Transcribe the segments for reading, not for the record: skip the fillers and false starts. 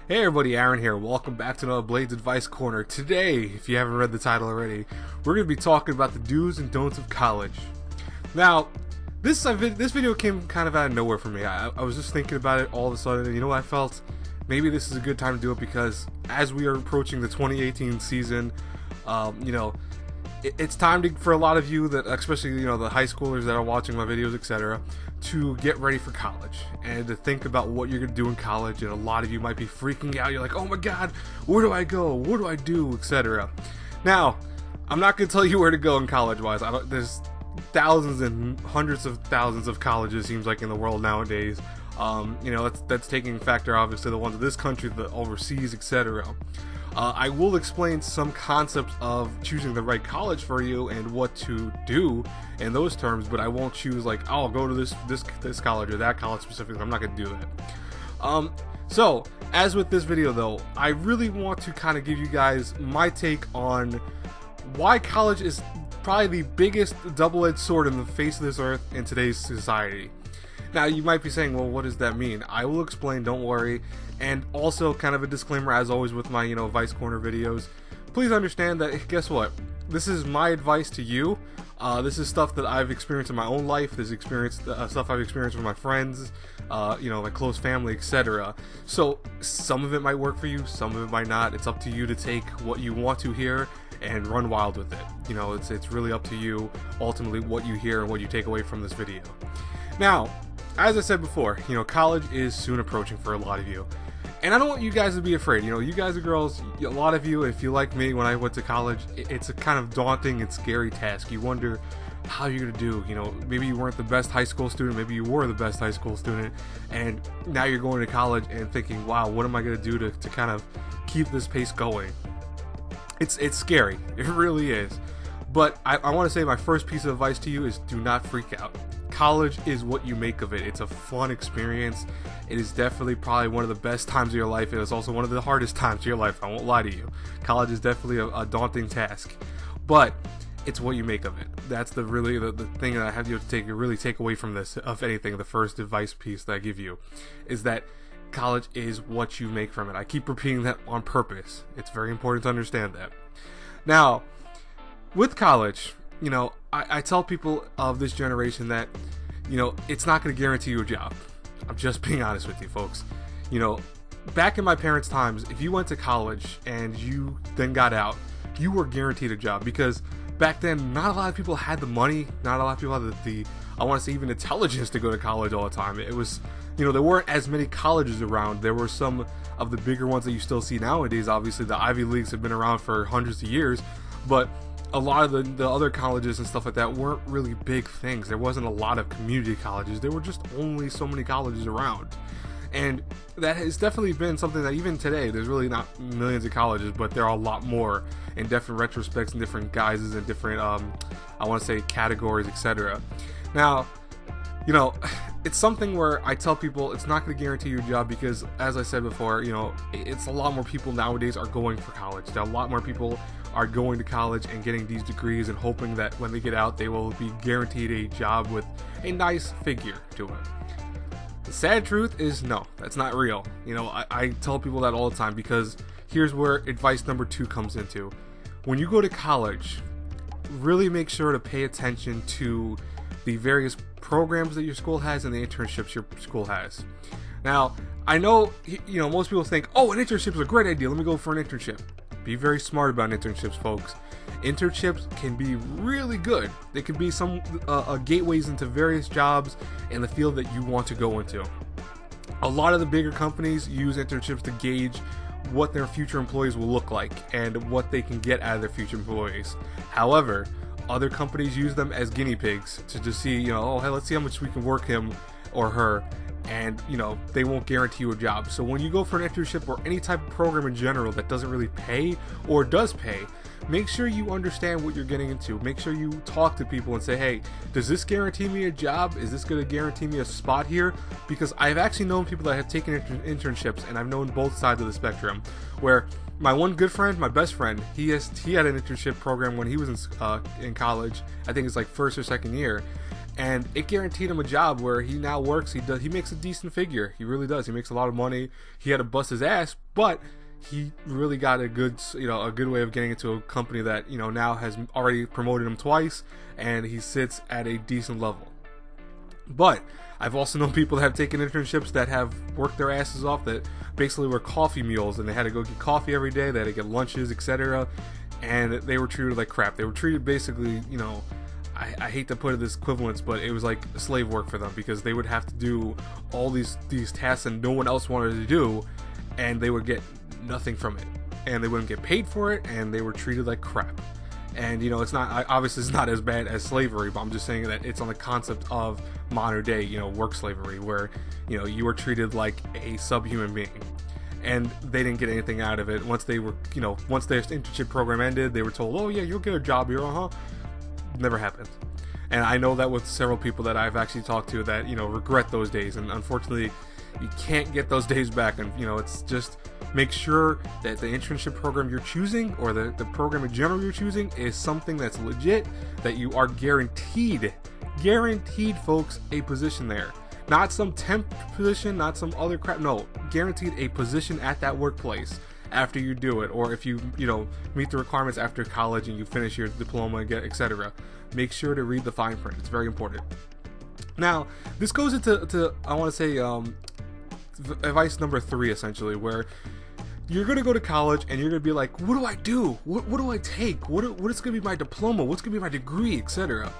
Hey everybody, Aaron here. Welcome back to another Blades Advice Corner. Today, if you haven't read the title already, we're going to be talking about the do's and don'ts of college. Now, this video came kind of out of nowhere for me. I was just thinking about it all of a sudden, and you know what I felt? Maybe this is a good time to do it because as we are approaching the 2018 season, it's time for a lot of you, that especially the high schoolers that are watching my videos, etc., to get ready for college and to think about what you're going to do in college. And a lot of you might be freaking out. You're like, oh my god, where do I go, what do I do, etc. Now, I'm not going to tell you where to go in college wise. There's thousands and hundreds of thousands of colleges, seems like, in the world nowadays. That's taking factor obviously the ones in this country, the overseas, etc. I will explain some concepts of choosing the right college for you and what to do in those terms, but I won't choose like, oh, I'll go to this college or that college specifically. I'm not going to do that. So, as with this video though, I really want to kind of give you guys my take on why college is probably the biggest double-edged sword in the face of this earth in today's society. Now, you might be saying, well, what does that mean? I will explain, don't worry. And also, kind of a disclaimer, as always with my, Vice Corner videos, please understand that, guess what? This is my advice to you. This is stuff that I've experienced in my own life. This is stuff I've experienced with my friends, my close family, etc. So, some of it might work for you, some of it might not. It's up to you to take what you want to hear and run wild with it. It's really up to you, ultimately, what you hear and what you take away from this video. Now, as I said before, college is soon approaching for a lot of you. And I don't want you guys to be afraid. You guys and girls, a lot of you, if you like me when I went to college, it's a kind of daunting and scary task. You wonder how you're going to do. Maybe you weren't the best high school student, maybe you were the best high school student, and now you're going to college and thinking, wow, what am I going to do to kind of keep this pace going? It's scary. It really is. But I want to say my first piece of advice to you is do not freak out. College is what you make of it. It's a fun experience. It is definitely probably one of the best times of your life. It is also one of the hardest times of your life. I won't lie to you. College is definitely a daunting task, but it's what you make of it. That's the thing that I have you to really take away from this, of anything. The first advice piece that I give you is that college is what you make from it. I keep repeating that on purpose. It's very important to understand that. Now, with college, I tell people of this generation that, it's not going to guarantee you a job. I'm just being honest with you, folks. Back in my parents' times, if you went to college and you then got out, you were guaranteed a job, because back then, not a lot of people had the money, not a lot of people had the I want to say, even intelligence to go to college all the time. It was, there weren't as many colleges around. There were some of the bigger ones that you still see nowadays. Obviously, the Ivy Leagues have been around for hundreds of years, but a lot of the other colleges and stuff like that weren't really big things. There wasn't a lot of community colleges. There were just only so many colleges around. And that has definitely been something that even today, there's really not millions of colleges, but there are a lot more in different retrospects and different guises and different, I want to say, categories, etc. Now, it's something where I tell people it's not going to guarantee you a job because, as I said before, it's a lot more people nowadays are going for college. There are a lot more people are going to college and getting these degrees and hoping that when they get out, they will be guaranteed a job with a nice figure to it. The sad truth is, no, that's not real. I tell people that all the time, because here's where advice number 2 comes into. When you go to college, really make sure to pay attention to the various programs that your school has and the internships your school has. Now, I know, most people think, oh, an internship is a great idea, let me go for an internship. Be very smart about internships, folks. Internships can be really good. They can be some gateways into various jobs in the field that you want to go into. A lot of the bigger companies use internships to gauge what their future employees will look like and what they can get out of their future employees. However, other companies use them as guinea pigs to just see, oh, hey, let's see how much we can work him or her, and they won't guarantee you a job. So when you go for an internship or any type of program in general that doesn't really pay or does pay, make sure you understand what you're getting into. Make sure you talk to people and say, hey, does this guarantee me a job? Is this going to guarantee me a spot here? Because I've actually known people that have taken internships, and I've known both sides of the spectrum, where my one good friend, my best friend, he had an internship program when he was in college. I think it's like first or second year. and it guaranteed him a job where he now works. He makes a decent figure. He really does. He makes a lot of money. He had to bust his ass, but he really got a good way of getting into a company that, now has already promoted him twice, and he sits at a decent level. But I've also known people that have taken internships that have worked their asses off, that basically were coffee mules, and they had to go get coffee every day, they had to get lunches, etc., and they were treated like crap. They were treated basically, I hate to put it this equivalence, but it was like slave work for them, because they would have to do all these tasks that no one else wanted to do, and they would get nothing from it, and they wouldn't get paid for it, and they were treated like crap. And it's not, obviously it's not as bad as slavery, but I'm just saying that it's on the concept of modern day, work slavery, where you were treated like a subhuman being, and they didn't get anything out of it. Once their internship program ended, they were told, oh yeah, you'll get a job here. Never happened. And I know that with several people that I've actually talked to that regret those days, and unfortunately you can't get those days back. And it's just, make sure that the internship program you're choosing, or the program in general you're choosing, is something that's legit, that you are guaranteed folks, a position there. Not some temp position, not some other crap. No, guaranteed a position at that workplace after you do it, or if you meet the requirements after college and you finish your diploma, etc. Make sure to read the fine print. It's very important. Now, this goes into I want to say advice number 3, essentially, where you're going to go to college and you're going to be like, what do I do? What do I take? What is going to be my diploma? What's going to be my degree, etc.?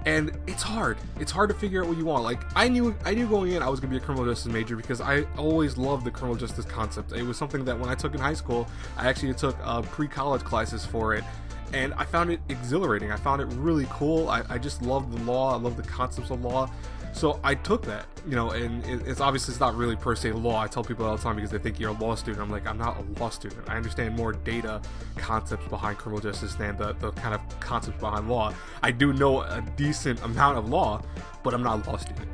And it's hard. It's hard to figure out what you want. Like, I knew going in I was going to be a criminal justice major, because I always loved the criminal justice concept. It was something that when I took in high school, I actually took pre-college classes for it, and I found it exhilarating. I found it really cool. I just loved the law. I loved the concepts of law. So I took that, and it's obviously, it's not really per se law. I tell people all the time, because they think you're a law student. I'm like, I'm not a law student. I understand more data concepts behind criminal justice than the kind of concepts behind law. I do know a decent amount of law, but I'm not a law student.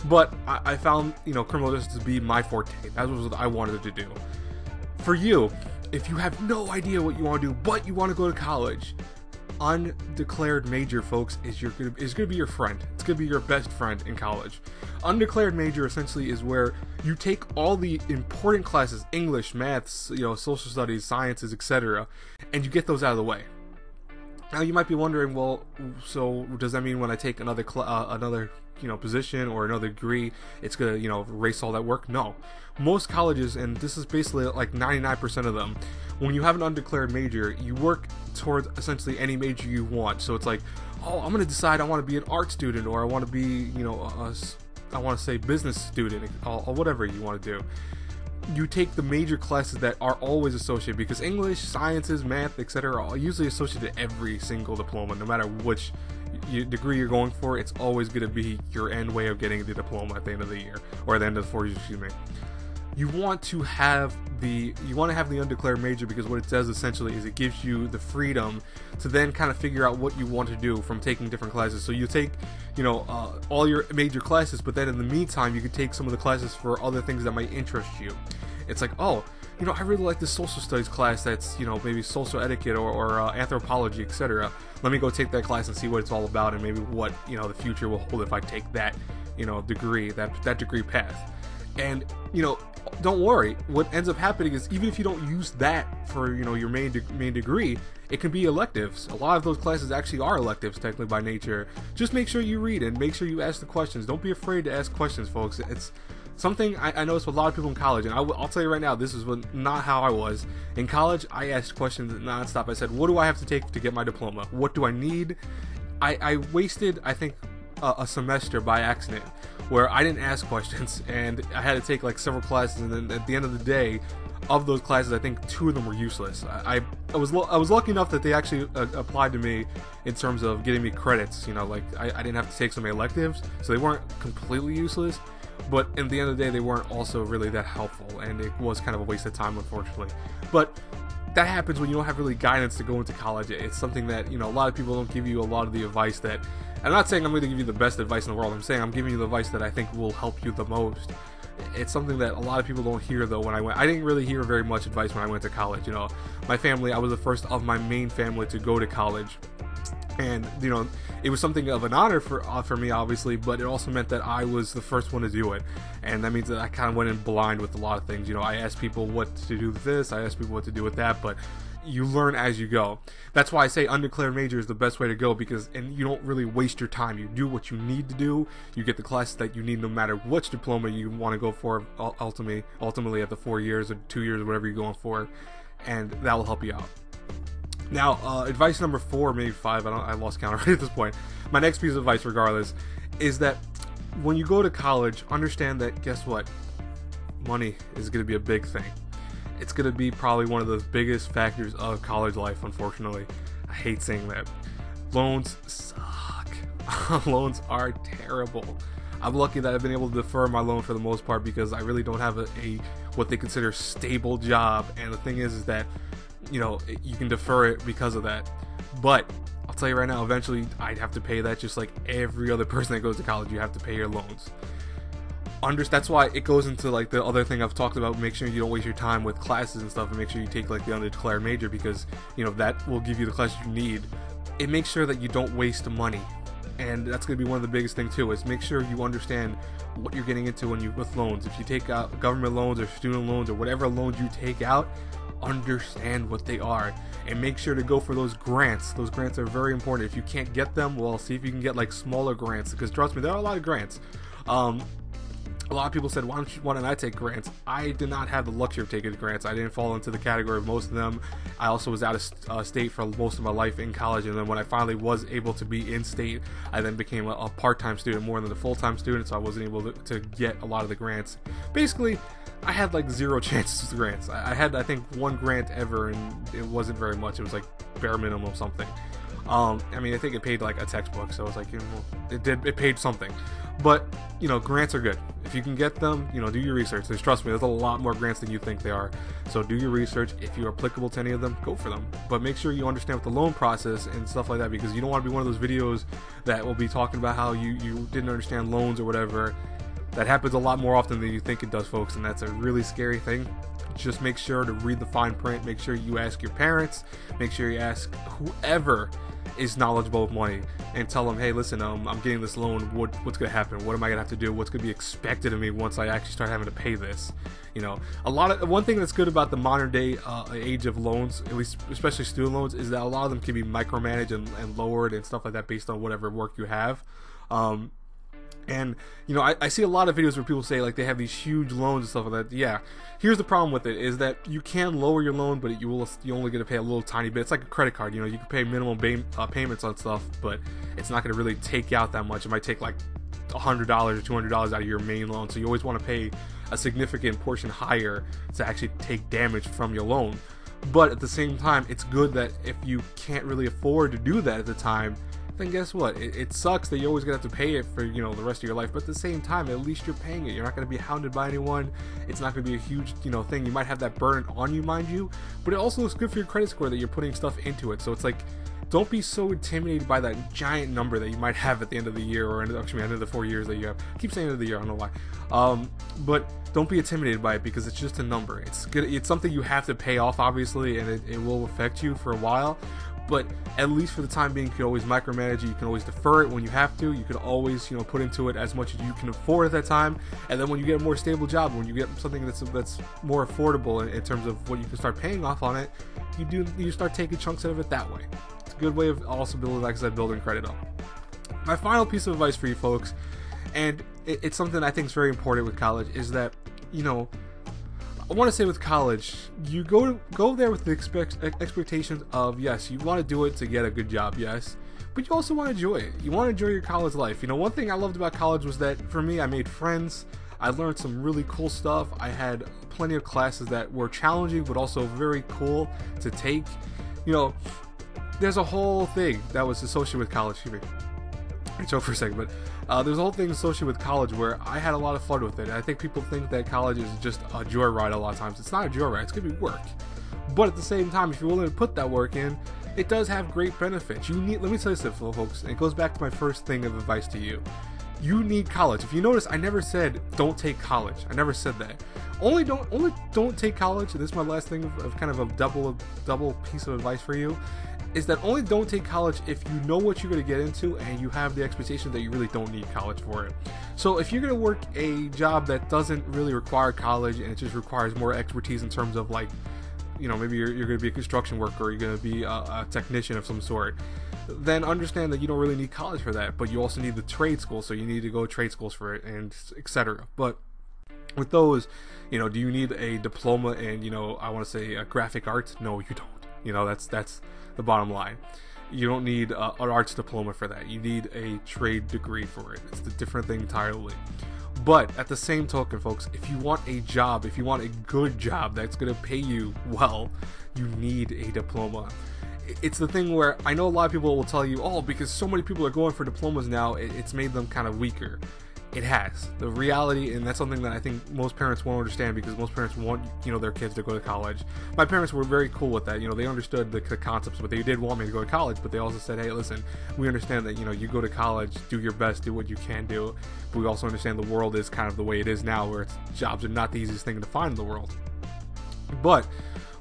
But I found, criminal justice to be my forte. That was what I wanted to do. For you, if you have no idea what you want to do, but you want to go to college, undeclared major, folks, is going to be your friend. It's going to be your best friend in college. Undeclared major essentially is where you take all the important classes, English, maths, social studies, sciences, etc., and you get those out of the way. Now you might be wondering, well, so does that mean when I take another position or another degree, it's gonna erase all that work? No. Most colleges, and this is basically like 99% of them, when you have an undeclared major, you work towards essentially any major you want. So it's like, oh, I'm gonna decide I want to be an art student, or I want to be I want to say business student, or whatever you want to do. You take the major classes that are always associated, because English, sciences, math, etc. are usually associated to every single diploma, no matter which degree you're going for. It's always going to be your end way of getting the diploma at the end of the year, or at the end of the 4 years, excuse me. You want to have the undeclared major, because what it does essentially is it gives you the freedom to then kind of figure out what you want to do from taking different classes. So you take all your major classes, but then in the meantime you could take some of the classes for other things that might interest you. It's like, oh, I really like this social studies class that's maybe social etiquette or anthropology, etc. Let me go take that class and see what it's all about, and maybe what the future will hold if I take that degree, that degree path. And don't worry, what ends up happening is, even if you don't use that for your main degree, it can be electives. A lot of those classes actually are electives, technically, by nature. Just make sure you read and make sure you ask the questions. Don't be afraid to ask questions, folks. It's something I noticed with a lot of people in college, and I'll tell you right now, this is not how I was. In college, I asked questions nonstop. I said, what do I have to take to get my diploma? What do I need? I wasted, I think, a semester by accident, where I didn't ask questions, and I had to take like several classes, and then at the end of the day, of those classes, I think 2 of them were useless. I was lucky enough that they actually applied to me in terms of getting me credits. Like I didn't have to take some electives, so they weren't completely useless. But at the end of the day, they weren't also really that helpful, and it was kind of a waste of time, unfortunately. But that happens when you don't have really guidance to go into college. It's something that a lot of people don't give you a lot of the advice that. I'm not saying I'm going to give you the best advice in the world. I'm saying I'm giving you the advice that I think will help you the most. It's something that a lot of people don't hear, though. I didn't really hear very much advice when I went to college. My family, I was the first of my main family to go to college, And you know, it was something of an honor for me, obviously, but it also meant that I was the first one to do it, and that means that I kind of went in blind with a lot of things. You know, I asked people what to do with this, I asked people what to do with that, but you learn as you go. That's why I say undeclared major is the best way to go, because and you don't really waste your time. You do what you need to do. You get the classes that you need, no matter which diploma you want to go for. Ultimately, at the 4 years or 2 years or whatever you're going for, and that will help you out. Now, advice number 4, maybe 5, I lost count already at this point. My next piece of advice, regardless, is that when you go to college, understand that, guess what? Money is going to be a big thing. It's going to be probably one of the biggest factors of college life, unfortunately. I hate saying that. Loans suck. Loans are terrible. I'm lucky that I've been able to defer my loan for the most part, because I really don't have a what they consider stable job. And the thing is that, you know, you can defer it because of that. But I'll tell you right now, eventually I'd have to pay that, just like every other person that goes to college. You have to pay your loans. That's why it goes into like the other thing I've talked about. Make sure you don't waste your time with classes and stuff, and make sure you take like the undeclared major, because you know that will give you the classes you need. It makes sure that you don't waste money, and that's going to be one of the biggest things too, is make sure you understand what you're getting into with loans. If you take out government loans or student loans or whatever loans you take out, understand what they are, and make sure to go for those grants. Those grants are very important. If you can't get them, well, see if you can get like smaller grants, because trust me, there are a lot of grants. A lot of people said, why don't I take grants? I did not have the luxury of taking grants. I didn't fall into the category of most of them. I also was out of state for most of my life in college, and then when I finally was able to be in state, I then became a part-time student more than a full-time student, so I wasn't able to get a lot of the grants. Basically, I had like 0 chances with grants. I had, I think, 1 grant ever, and it wasn't very much. It was like bare minimum or something. I mean, I think it paid like a textbook, so it was like, you know, it paid something. But, you know, grants are good. If you can get them, you know, do your research. Trust me, there's a lot more grants than you think they are. So do your research. If you're applicable to any of them, go for them. But make sure you understand what the loan process and stuff like that, because you don't want to be one of those videos that will be talking about how you didn't understand loans or whatever. That happens a lot more often than you think it does, folks, and that's a really scary thing. Just make sure to read the fine print. Make sure you ask your parents. Make sure you ask whoever is knowledgeable with money, and tell them, hey, listen, I'm getting this loan. What's going to happen? What am I going to have to do? What's going to be expected of me once I actually start having to pay this? You know, one thing that's good about the modern day age of loans, at least especially student loans, is that a lot of them can be micromanaged and lowered and stuff like that based on whatever work you have. And, you know, I see a lot of videos where people say, like, they have these huge loans and stuff like that. Yeah, here's the problem with it, is that you can lower your loan, but you only get to pay a little tiny bit. It's like a credit card, you know, you can pay minimum payments on stuff, but it's not going to really take out that much. It might take like $100 or $200 out of your main loan, so you always want to pay a significant portion higher to actually take damage from your loan. But at the same time, it's good that if you can't really afford to do that at the time, then guess what? It sucks that you're always going to have to pay it for, you know, the rest of your life, but at the same time, at least you're paying it. You're not going to be hounded by anyone. It's not going to be a huge, you know, thing. You might have that burden on you, mind you, but it also looks good for your credit score that you're putting stuff into it. So it's like, don't be so intimidated by that giant number that you might have at the end of the year, or actually end of the 4 years that you have. I keep saying end of the year, I don't know why. But don't be intimidated by it, because it's just a number. It's good. It's something you have to pay off, obviously, and it will affect you for a while. But at least for the time being, you can always micromanage it. You can always defer it when you have to. You can always, you know, put into it as much as you can afford at that time. And then when you get a more stable job, when you get something that's more affordable in terms of what you can start paying off on it, you start taking chunks out of it that way. It's a good way of also building, like I said, building credit up. My final piece of advice for you folks, and it's something I think is very important with college, is that, you know, I want to say with college, you go there with the expectations of, yes, you want to do it to get a good job, yes, but you also want to enjoy it. You want to enjoy your college life. You know, one thing I loved about college was that, for me, I made friends. I learned some really cool stuff. I had plenty of classes that were challenging, but also very cool to take. You know, there's a whole thing that was associated with college. Excuse me. I choke for a second, but there's a whole thing associated with college where I had a lot of fun with it. I think people think that college is just a joyride a lot of times. It's not a joyride. It's going to be work. But at the same time, if you're willing to put that work in, it does have great benefits. Let me tell you this, folks, and it goes back to my first thing of advice to you. You need college. If you notice, I never said don't take college. I never said that. Only don't take college. This is my last thing of kind of a double piece of advice for you. is that only don't take college if you know what you're going to get into and you have the expectation that you really don't need college for it. So if you're going to work a job that doesn't really require college and it just requires more expertise in terms of like, you know, maybe you're going to be a construction worker or you're going to be a technician of some sort, then understand that you don't really need college for that, but you also need the trade school, so you need to go to trade schools for it, and etc. But with those, you know, do you need a diploma in, you know, I want to say graphic arts? No, you don't. You know, that's the bottom line. You don't need an arts diploma for that. You need a trade degree for it. It's a different thing entirely. But at the same token, folks, if you want a job, if you want a good job that's going to pay you well, you need a diploma. It's the thing where I know a lot of people will tell you, oh, because so many people are going for diplomas now, it's made them kind of weaker. It has. The reality, and that's something that I think most parents won't understand, because most parents want, you know, their kids to go to college. My parents were very cool with that. You know, they understood the concepts, but they did want me to go to college, but they also said, hey, listen, we understand that, you know, you go to college, do your best, do what you can do, but we also understand the world is kind of the way it is now, where jobs are not the easiest thing to find in the world. But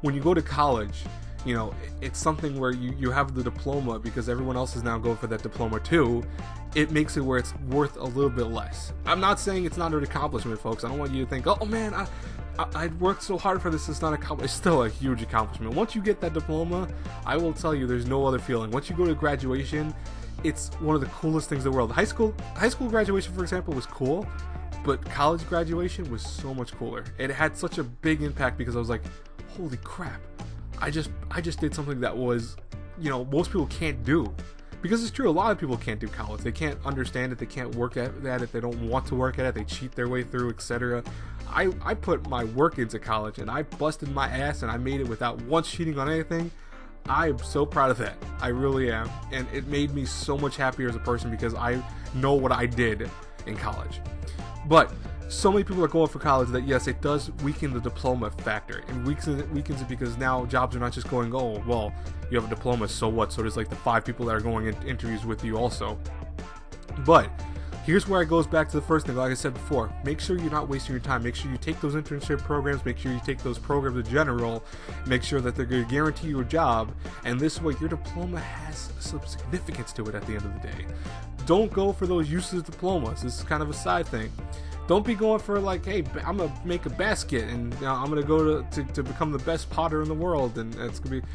when you go to college, you know, it's something where you have the diploma because everyone else is now going for that diploma too. It makes it where it's worth a little bit less. I'm not saying it's not an accomplishment, folks. I don't want you to think, oh man, I worked so hard for this, it's not accomplishment. It's still a huge accomplishment. Once you get that diploma, I will tell you there's no other feeling. Once you go to graduation, it's one of the coolest things in the world. High school graduation, for example, was cool, but college graduation was so much cooler. It had such a big impact because I was like, holy crap. I just did something that was, you know, most people can't do. Because it's true, a lot of people can't do college. They can't understand it, they can't work at it, they don't want to work at it, they cheat their way through, etc. I put my work into college and I busted my ass and I made it without once cheating on anything. I'm so proud of that. I really am. And it made me so much happier as a person because I know what I did in college. But so many people are going for college that yes, it does weaken the diploma factor. It weakens it because now jobs are not just going, oh, well, you have a diploma, so what? So there's like the 5 people that are going in interviews with you also. But here's where it goes back to the first thing, like I said before. Make sure you're not wasting your time. Make sure you take those internship programs. Make sure you take those programs in general. Make sure that they're going to guarantee you a job. And this way, your diploma has some significance to it at the end of the day. Don't go for those useless diplomas. This is kind of a side thing. Don't be going for like, hey, I'm going to make a basket and I'm going to go to become the best potter in the world. And it's going to be,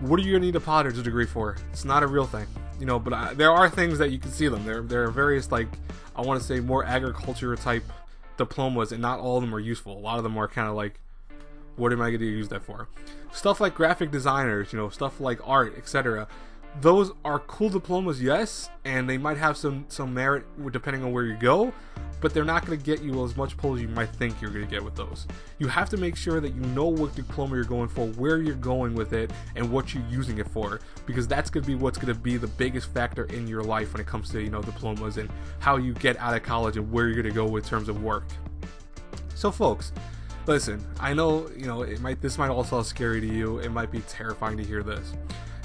what are you going to need a potter's degree for? It's not a real thing. You know, but there are things that you can see them. There are various, like, I want to say more agriculture type diplomas, and not all of them are useful. A lot of them are kind of like, what am I going to use that for? Stuff like graphic designers, you know, stuff like art, etc. Those are cool diplomas, yes, and they might have some merit depending on where you go, but they're not going to get you as much pull as you might think you're going to get with those. You have to make sure that you know what diploma you're going for, where you're going with it, and what you're using it for, because that's going to be what's going to be the biggest factor in your life when it comes to, you know, diplomas and how you get out of college and where you're going to go in terms of work. So, folks, listen, I know, you know, this might all sound scary to you. It might be terrifying to hear this.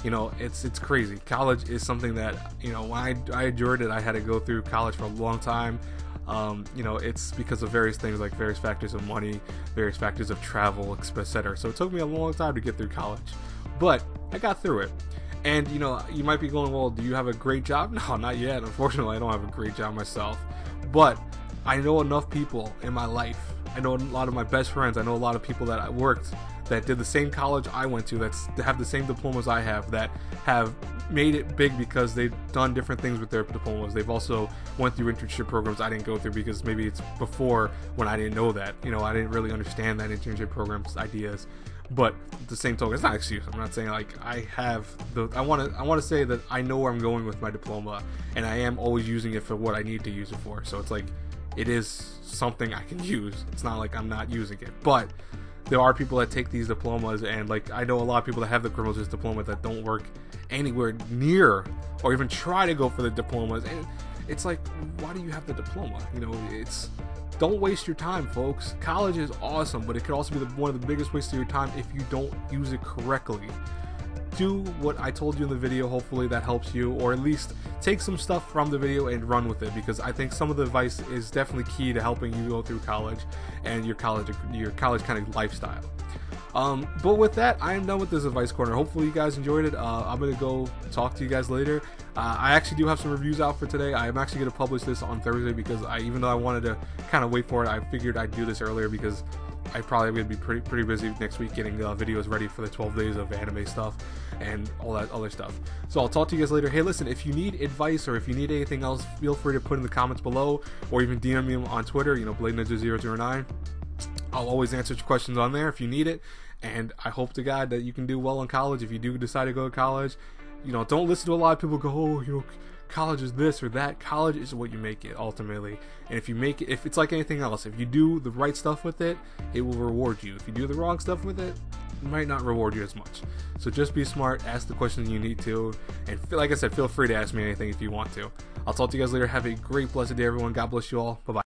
You know, it's crazy. College is something that, you know, when I endured it, I had to go through college for a long time. You know, it's because of various things, like various factors of money, various factors of travel, etc. So it took me a long time to get through college, but I got through it. And, you know, you might be going, well, do you have a great job? No, not yet. Unfortunately, I don't have a great job myself, but I know enough people in my life. I know a lot of my best friends. I know a lot of people that I worked that did the same college I went to, that have the same diplomas I have, that have made it big because they've done different things with their diplomas. They've also went through internship programs I didn't go through because maybe it's before when I didn't know that. You know, I didn't really understand that internship programs ideas. But at the same token, it's not an excuse. I'm not saying like I want to say that I know where I'm going with my diploma, and I am always using it for what I need to use it for. So it's like, it is something I can use. It's not like I'm not using it. But there are people that take these diplomas, and like I know a lot of people that have the criminal justice diploma that don't work anywhere near or even try to go for the diplomas. And it's like, why do you have the diploma? You know, don't waste your time, folks. College is awesome, but it could also be one of the biggest wastes of your time if you don't use it correctly. Do what I told you in the video. Hopefully that helps you, or at least take some stuff from the video and run with it, because I think some of the advice is definitely key to helping you go through college and your college kind of lifestyle. But with that, I am done with this advice corner. Hopefully you guys enjoyed it. I'm gonna go talk to you guys later. I actually do have some reviews out for today. I am actually gonna publish this on Thursday because even though I wanted to kind of wait for it, I figured I'd do this earlier because I probably going to be pretty busy next week getting videos ready for the 12 days of anime stuff and all that other stuff. So I'll talk to you guys later. Hey, listen, if you need advice or if you need anything else, feel free to put in the comments below or even DM me on Twitter, BladeNinja009. I'll always answer your questions on there if you need it. And I hope to God that you can do well in college. If you do decide to go to college, don't listen to a lot of people go, oh, college is this or that. College is what you make it ultimately. And if you make it, if it's like anything else, if you do the right stuff with it, it will reward you. If you do the wrong stuff with it, it might not reward you as much. So just be smart, ask the questions you need to, and like I said, feel free to ask me anything if you want to. I'll talk to you guys later. Have a great, blessed day, everyone. God bless you all. Bye-bye.